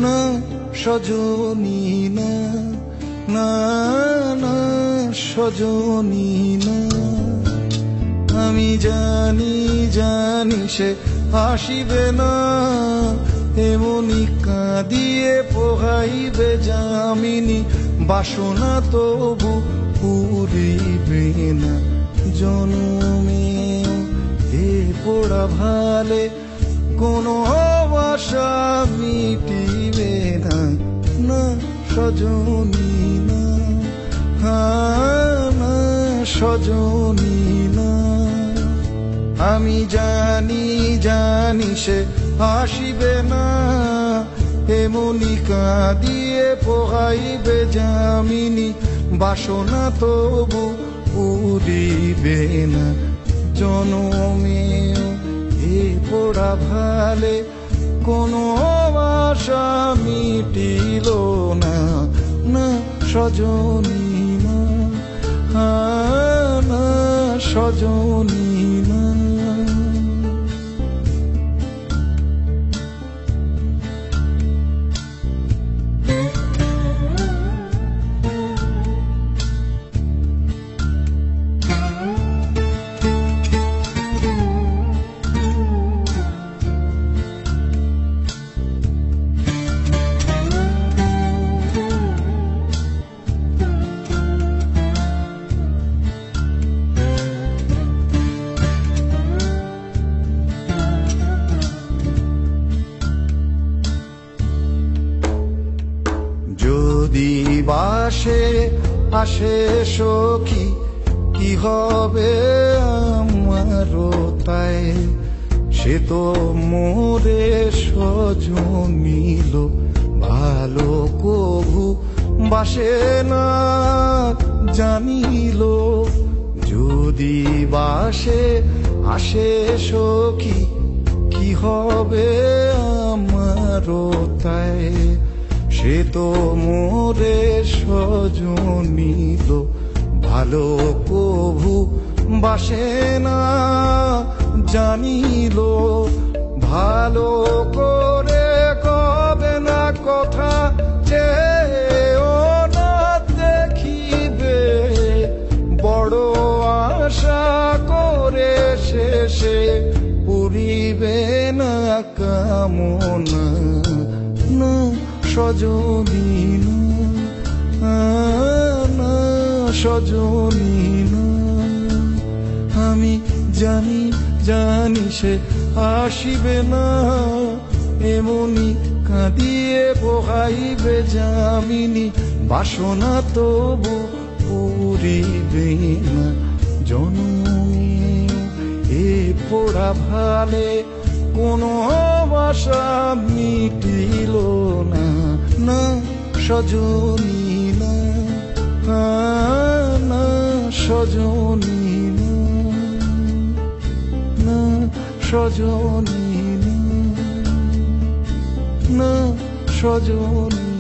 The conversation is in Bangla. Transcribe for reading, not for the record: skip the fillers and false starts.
না সজনী না, না না সজনী না। আমি জানি জানি সে আসিবে না, এমনি কাঁদিয়ে পোহাইবে যামিনী। বাসনা তবু পুরিবে না জনমে, এ পোড়া ভালে কোনো আশা মিটিবে না, না সজনী না, না সজনী না। আমি জানি জানি সে আসিবে না, এমনি কাঁদিয়ে পোহাইবে যামিনী। বাসনা তবু পুরিবে না জনমে, এ পোড়া ভালে কোনো আশা মিটিল না, না সজনী না, না সজনী না। যদি বাসে আসে সখী কি হবে আমারও তাই, সে তো মোরে সজনিল ভালো কভু বাসে না জানিল। যদি বাসে আসে সখী কি হবে আমারও তাই, সে তো মোরে সজনিল ভালো কভু বাসে না জানিল। ভালো করে কবে না কথা চেয়েও না দেখিবে, বড় আশা করে শেষে পুরিবে না কামনা, না সজনী না, না সজনী না। আমি জানি জানি সে আসিবে না, এমনি কাঁদিয়ে পোহাইবে যামিনী। বাসনা তবু পুরিবে না জনমে, এ পোড়া ভালে কোনো আশা মিটিল না, না সজনী না, না সজনী না, না সজনী না, না সজনী।